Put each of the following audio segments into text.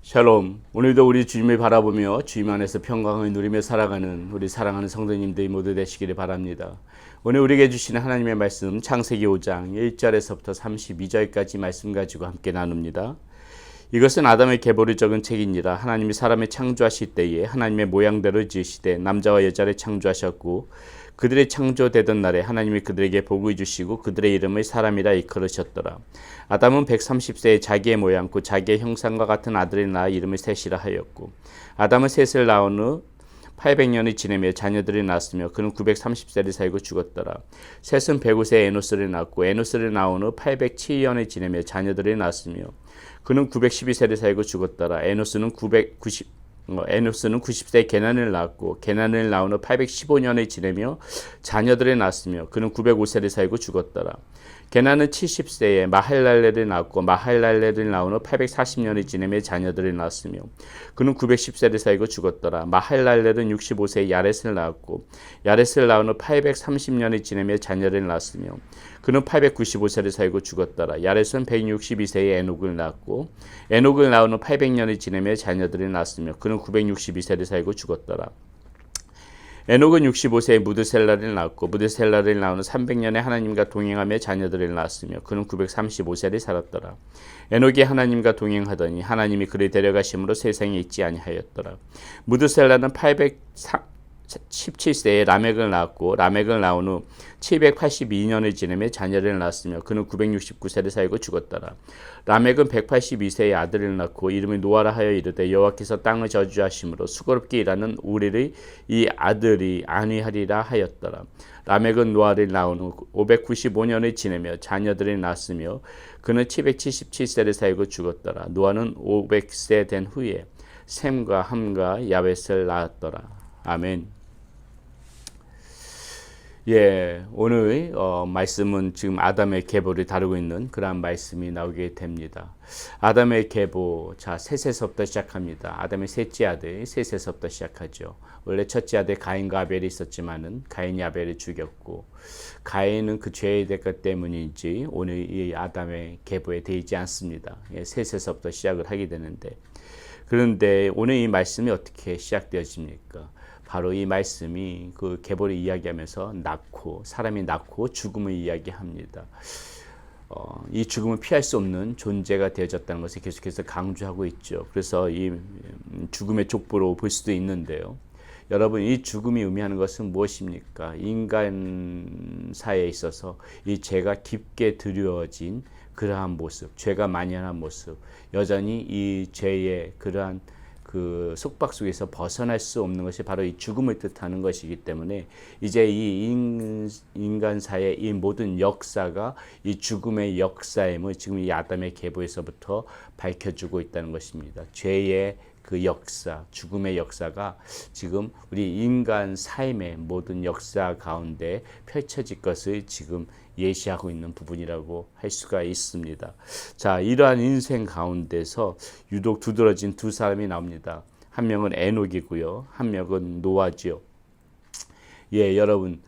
샬롬. 오늘도 우리 주님을 바라보며 주님 안에서 평강을 누리며 살아가는 우리 사랑하는 성도님들이 모두 되시기를 바랍니다. 오늘 우리에게 주시는 하나님의 말씀 창세기 5장 1절에서부터 32절까지 말씀 가지고 함께 나눕니다. 이것은 아담의 계보를 적은 책이니라. 하나님이 사람을 창조하실 때에 하나님의 모양대로 지으시되 남자와 여자를 창조하셨고 그들의 창조되던 날에 하나님이 그들에게 복을 주시고 그들의 이름을 사람이라 일컬으셨더라. 아담은 130세에 자기의 모양 곧 자기의 형상과 같은 아들을 낳아 이름을 셋이라 하였고 아담은 셋을 낳은 후 800년이 지내며 자녀들을 낳았으며 그는 930세를 살고 죽었더라. 셋은 105세에 에노스를 낳았고 에노스를 낳은 후 807년을 지내며 자녀들을 낳았으며 그는 912세를 살고 죽었더라. 에노스는 90세에 게난을 낳았고 게난을 낳은 후 815년을 지내며 자녀들을 낳았으며 그는 905세를 살고 죽었더라. 게난은 70세에 마할랄레를 낳았고 마할랄레를 낳은 후 840년을 지내며 자녀들을 낳았으며 그는 910세를 살고 죽었더라. 마할랄레는 65세에 야렛을 낳았고 야렛을 낳은 후 830년을 지내며 자녀를 낳았으며 그는 895세를 살고 죽었더라. 야렛은 162세에 에녹을 낳았고 에녹을 낳은 후 800년을 지내며 자녀들을 낳았으며 그는 962세를 살고 죽었더라. 에녹은 65세에 무드셀라를 낳았고 무드셀라를 낳은 후 300년에 하나님과 동행하며 자녀들을 낳았으며 그는 935세를 살았더라. 에녹이 하나님과 동행하더니 하나님이 그를 데려가심으로 세상에 있지 아니하였더라. 무드셀라는 817세에 라멕을 낳았고 라멕을 낳은 후 782년을 지내며 자녀를 낳았으며 그는 969세를 살고 죽었더라. 라멕은 182세에 아들을 낳고 이름을 노아라 하여 이르되 여호와께서 땅을 저주하심으로 수고롭게 일하는 우리를 이 아들이 안위하리라 하였더라. 라멕은 노아를 낳은 후 595년을 지내며 자녀들을 낳았으며 그는 777세를 살고 죽었더라. 노아는 500세 된 후에 셈과 함과 야벳을 낳았더라. 아멘. 오늘 말씀은 지금 아담의 계보를 다루고 있는 그러한 말씀이 나오게 됩니다. 아담의 계보, 자, 셋에서부터 시작합니다. 아담의 셋째 아들, 셋에서부터 시작하죠. 원래 첫째 아들 가인과 아벨이 있었지만은 가인이 아벨을 죽였고 가인은 그 죄의 대가 때문인지 오늘 이 아담의 계보에 되지 않습니다. 셋에서부터 시작을 하게 되는데 그런데 오늘 이 말씀이 어떻게 시작되어집니까? 바로 이 말씀이 그 계보를 이야기하면서 사람이 낳고 죽음을 이야기합니다. 이 죽음을 피할 수 없는 존재가 되어졌다는 것을 계속해서 강조하고 있죠. 그래서 이 죽음의 족보로 볼 수도 있는데요. 여러분, 이 죽음이 의미하는 것은 무엇입니까? 인간사에 있어서 이 죄가 깊게 드리워진 그러한 모습, 죄가 만연한 모습, 여전히 이 죄의 그러한 그 속박 속에서 벗어날 수 없는 것이 바로 이 죽음을 뜻하는 것이기 때문에 이제 이 인간사의 이 모든 역사가 이 죽음의 역사임을 지금 이 아담의 계보에서부터 밝혀주고 있다는 것입니다. 죄의 그 역사, 죽음의 역사가 지금 우리 인간 삶의 모든 역사 가운데 펼쳐질 것을 지금 예시하고 있는 부분이라고 할 수가 있습니다. 자, 이러한 인생 가운데서 유독 두드러진 두 사람이 나옵니다. 한 명은 에녹이고요. 한 명은 노아지요. 여러분,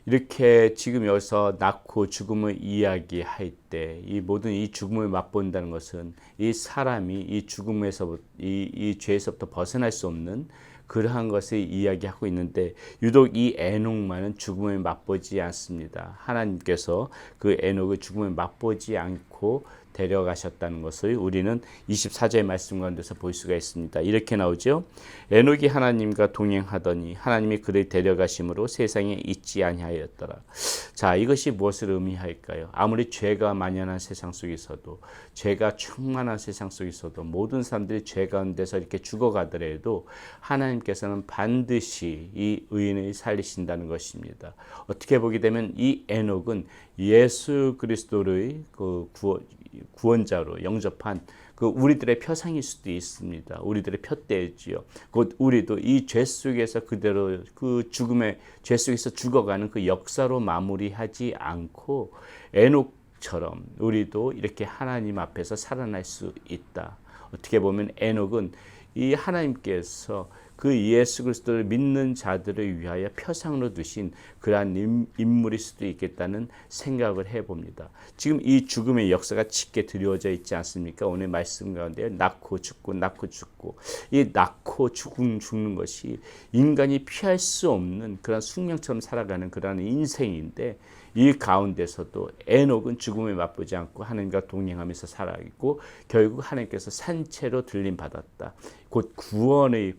이렇게 지금 여기서 낳고 죽음을 이야기할 때 이 모든 이 죽음을 맛본다는 것은 이 사람이 이 죽음에서 이 죄에서부터 벗어날 수 없는 그러한 것을 이야기하고 있는데 유독 이 에녹만은 죽음을 맛보지 않습니다. 하나님께서 그 에녹을 죽음을 맛보지 않고 데려가셨다는 것을 우리는 24절의 말씀 가운데서 볼 수가 있습니다. 이렇게 나오죠. 에녹이 하나님과 동행하더니 하나님이 그를 데려가심으로 세상에 있지 아니하였더라. 자, 이것이 무엇을 의미할까요? 아무리 죄가 만연한 세상 속에서도 죄가 충만한 세상 속에서도 모든 사람들이 죄 가운데서 이렇게 죽어가더라도 하나님께서는 반드시 이 의인을 살리신다는 것입니다. 어떻게 보게 되면 이 에녹은 예수 그리스도의 그 구원자로 영접한 그 우리들의 표상일 수도 있습니다. 우리들의 표대지요. 곧 우리도 이 죄 속에서 그대로 그 죽음의 죄 속에서 죽어가는 그 역사로 마무리하지 않고 에녹처럼 우리도 이렇게 하나님 앞에서 살아날 수 있다. 어떻게 보면 에녹은 이 하나님께서 그 예수 그리스도를 믿는 자들을 위하여 표상으로 두신 그러한 인물일 수도 있겠다는 생각을 해봅니다. 지금 이 죽음의 역사가 짙게 드리워져 있지 않습니까? 오늘 말씀 가운데 낳고 죽고 이 낳고 죽는 것이 인간이 피할 수 없는 그런 숙명처럼 살아가는 그런 인생인데, 이 가운데서도 에녹은 죽음에 맛보지 않고 하나님과 동행하면서 살아있고 결국 하나님께서 산채로 들림 받았다. 곧 구원의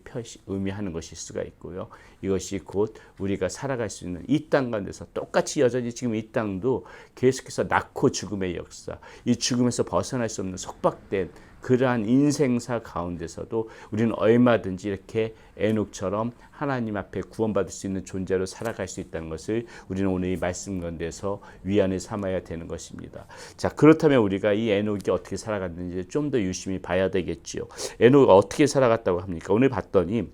의미하는 것일 수가 있고요. 이것이 곧 우리가 살아갈 수 있는 이 땅 가운데서 똑같이 여전히 지금 이 땅도 계속해서 낳고 죽음의 역사, 이 죽음에서 벗어날 수 없는 속박된 그러한 인생사 가운데서도 우리는 얼마든지 이렇게 에녹처럼 하나님 앞에 구원받을 수 있는 존재로 살아갈 수 있다는 것을 우리는 오늘 이 말씀 가운데서 위안을 삼아야 되는 것입니다. 자, 그렇다면 우리가 이 에녹이 어떻게 살아갔는지 좀 더 유심히 봐야 되겠지요. 에녹이 어떻게 살아갔다고 합니까? 오늘 봤더니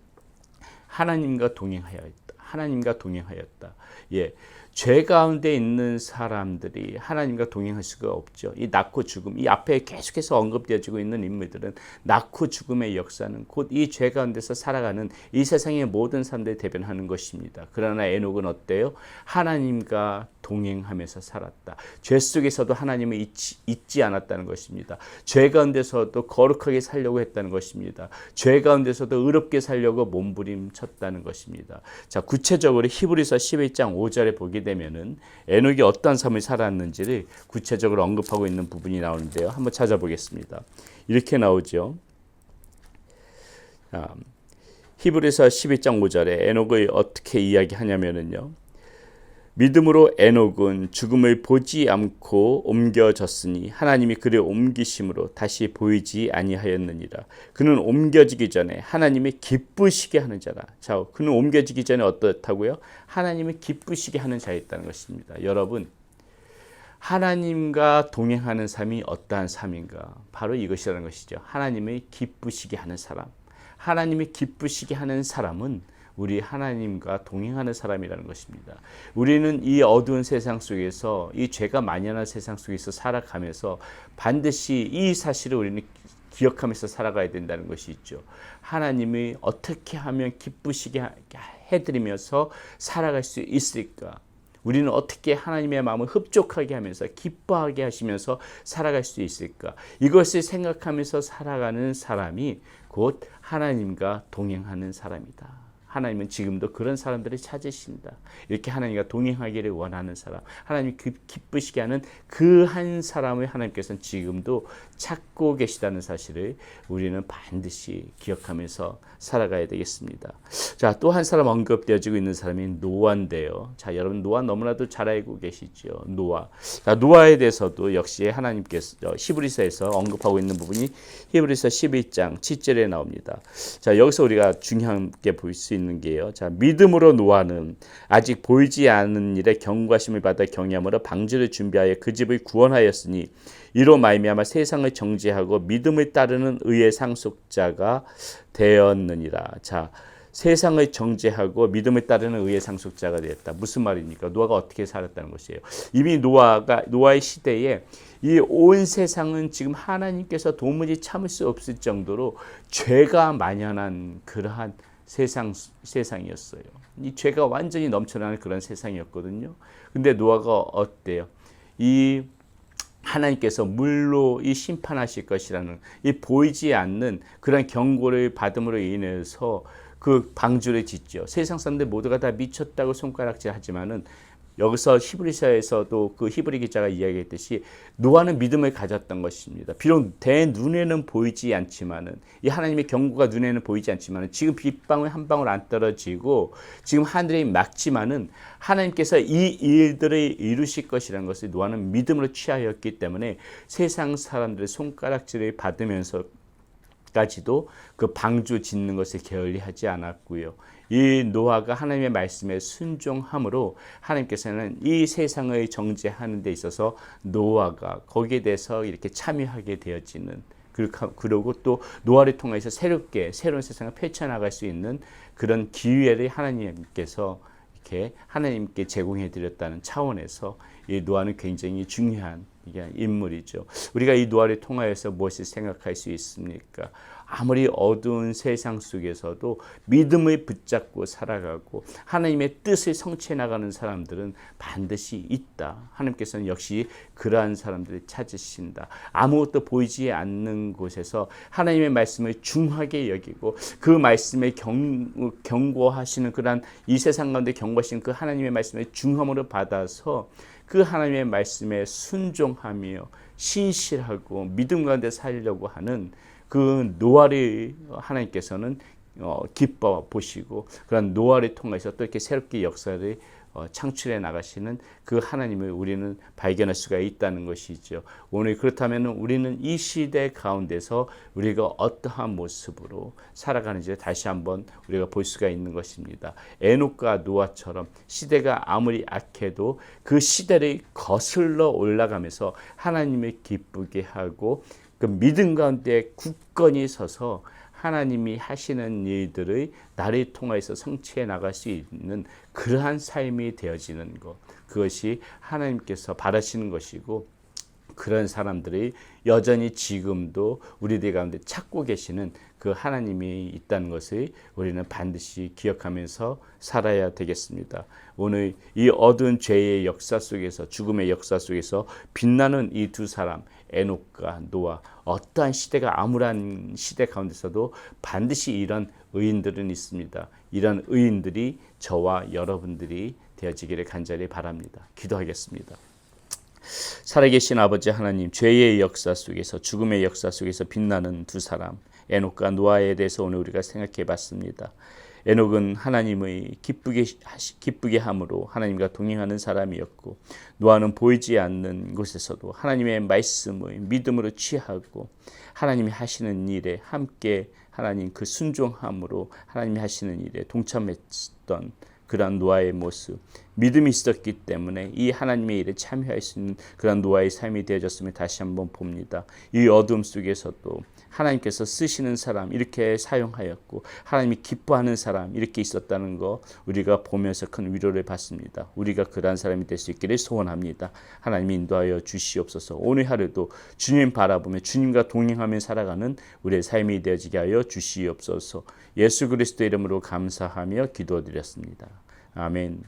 하나님과 동행하였다. 하나님과 동행하였다. 예. 죄 가운데 있는 사람들이 하나님과 동행할 수가 없죠. 이 낳고 죽음, 이 앞에 계속해서 언급되어지고 있는 인물들은 낳고 죽음의 역사는 곧 이 죄 가운데서 살아가는 이 세상의 모든 사람들을 대변하는 것입니다. 그러나 에녹은 어때요? 하나님과 동행하면서 살았다. 죄 속에서도 하나님을 잊지 않았다는 것입니다. 죄 가운데서도 거룩하게 살려고 했다는 것입니다. 죄 가운데서도 의롭게 살려고 몸부림쳤다는 것입니다. 자, 구체적으로 히브리서 11장 5절에 보게 되면은 에녹이 어떤 삶을 살았는지를 구체적으로 언급하고 있는 부분이 나오는데요. 한번 찾아보겠습니다. 이렇게 나오죠. 히브리서 11장 5절에 에녹을 어떻게 이야기하냐면은요. 믿음으로 에녹은 죽음을 보지 않고 옮겨졌으니 하나님이 그를 옮기심으로 다시 보이지 아니하였느니라. 그는 옮겨지기 전에 하나님이 기쁘시게 하는 자라. 자, 그는 옮겨지기 전에 어떻다고요? 하나님이 기쁘시게 하는 자였다는 것입니다. 여러분, 하나님과 동행하는 삶이 어떠한 삶인가? 바로 이것이라는 것이죠. 하나님이 기쁘시게 하는 사람. 하나님이 기쁘시게 하는 사람은 우리 하나님과 동행하는 사람이라는 것입니다. 우리는 이 어두운 세상 속에서, 이 죄가 만연한 세상 속에서 살아가면서 반드시 이 사실을 우리는 기억하면서 살아가야 된다는 것이 있죠. 하나님이 어떻게 하면 기쁘시게 해드리면서 살아갈 수 있을까? 우리는 어떻게 하나님의 마음을 흡족하게 하면서 기뻐하게 하시면서 살아갈 수 있을까? 이것을 생각하면서 살아가는 사람이 곧 하나님과 동행하는 사람이다. 하나님은 지금도 그런 사람들을 찾으신다. 이렇게 하나님과 동행하기를 원하는 사람, 하나님이 기쁘시게 하는 그 한 사람을 하나님께서는 지금도 찾고 계시다는 사실을 우리는 반드시 기억하면서 살아가야 되겠습니다. 자, 또 한 사람 언급되어지고 있는 사람이 노아인데요. 자, 여러분 노아 너무나도 잘 알고 계시죠. 노아. 자, 노아에 대해서도 역시 하나님께서 히브리서에서 언급하고 있는 부분이 히브리서 11장 7절에 나옵니다. 자, 여기서 우리가 중요하게 볼 수 있는 게요. 자, 믿음으로 노아는 아직 보이지 않는 일에 경고하심을 받아 경외함으로 방주를 준비하여 그 집을 구원하였으니 이로 말미암아 세상을 정죄하고 믿음을 따르는 의의 상속자가 되었느니라. 자, 세상을 정죄하고 믿음을 따르는 의의 상속자가 되었다. 무슨 말입니까? 노아가 어떻게 살았다는 것이에요. 이미 노아의 시대에 이 온 세상은 지금 하나님께서 도무지 참을 수 없을 정도로 죄가 만연한 그러한 세상이었어요. 이 죄가 완전히 넘쳐나는 그런 세상이었거든요. 근데 노아가 어때요? 이 하나님께서 물로 이 심판하실 것이라는 이 보이지 않는 그런 경고를 받음으로 인해서 그 방주를 짓죠. 세상 사람들 모두가 다 미쳤다고 손가락질 하지만은 여기서 히브리서에서도 그 히브리 기자가 이야기했듯이 노아는 믿음을 가졌던 것입니다. 비록 내 눈에는 보이지 않지만은, 이 하나님의 경고가 눈에는 보이지 않지만은, 지금 빗방울 한 방울 안 떨어지고 지금 하늘이 막지만은 하나님께서 이 일들을 이루실 것이라는 것을 노아는 믿음으로 취하였기 때문에 세상 사람들의 손가락질을 받으면서 까지도 그 방주 짓는 것을 게을리하지 않았고요. 이 노아가 하나님의 말씀에 순종함으로 하나님께서는 이 세상을 정죄하는 데 있어서 노아가 거기에 대해서 이렇게 참여하게 되어지는, 그리고 또 노아를 통해서 새로운 세상을 펼쳐나갈 수 있는 그런 기회를 하나님께서 이렇게 하나님께 제공해 드렸다는 차원에서 이 노아는 굉장히 중요한 인물이죠. 우리가 이 노아를 통하여서 무엇을 생각할 수 있습니까? 아무리 어두운 세상 속에서도 믿음을 붙잡고 살아가고 하나님의 뜻을 성취해 나가는 사람들은 반드시 있다. 하나님께서는 역시 그러한 사람들을 찾으신다. 아무것도 보이지 않는 곳에서 하나님의 말씀을 중하게 여기고 그 말씀에 경고하시는 그러한 이 세상 가운데 경고하시는 그 하나님의 말씀을 중함으로 받아서 그 하나님의 말씀에 순종하며 신실하고 믿음 가운데 살려고 하는 그 노아를 하나님께서는 기뻐 보시고 그런 노아를 통해서 또 이렇게 새롭게 역사를 창출해 나가시는 그 하나님을 우리는 발견할 수가 있다는 것이죠. 오늘 그렇다면 우리는 이 시대 가운데서 우리가 어떠한 모습으로 살아가는지 다시 한번 우리가 볼 수가 있는 것입니다. 에녹과 노아처럼 시대가 아무리 악해도 그 시대를 거슬러 올라가면서 하나님을 기쁘게 하고 그 믿음 가운데 굳건히 서서 하나님이 하시는 일들을 나를 통해서 성취해 나갈 수 있는 그러한 삶이 되어지는 것, 그것이 하나님께서 바라시는 것이고 그런 사람들이 여전히 지금도 우리들 가운데 찾고 계시는 그 하나님이 있다는 것을 우리는 반드시 기억하면서 살아야 되겠습니다. 오늘 이 어두운 죄의 역사 속에서 죽음의 역사 속에서 빛나는 이 두 사람 에녹과 노아, 어떠한 시대가 암울한 시대 가운데서도 반드시 이런 의인들은 있습니다. 이런 의인들이 저와 여러분들이 되어지기를 간절히 바랍니다. 기도하겠습니다. 살아계신 아버지 하나님, 죄의 역사 속에서 죽음의 역사 속에서 빛나는 두 사람 에녹과 노아에 대해서 오늘 우리가 생각해 봤습니다. 에녹은 하나님의 기쁘게 함으로 하나님과 동행하는 사람이었고 노아는 보이지 않는 곳에서도 하나님의 말씀을 믿음으로 취하고 하나님이 하시는 일에 함께 하나님 그 순종함으로 하나님이 하시는 일에 동참했던 그런 노아의 모습, 믿음이 있었기 때문에 이 하나님의 일에 참여할 수 있는 그런 노아의 삶이 되어졌음을 다시 한번 봅니다. 이 어둠 속에서도 하나님께서 쓰시는 사람 이렇게 사용하였고 하나님이 기뻐하는 사람 이렇게 있었다는 거 우리가 보면서 큰 위로를 받습니다. 우리가 그러한 사람이 될 수 있기를 소원합니다. 하나님이 인도하여 주시옵소서. 오늘 하루도 주님 바라보며 주님과 동행하며 살아가는 우리의 삶이 되어지게 하여 주시옵소서. 예수 그리스도 이름으로 감사하며 기도드렸습니다. 아멘.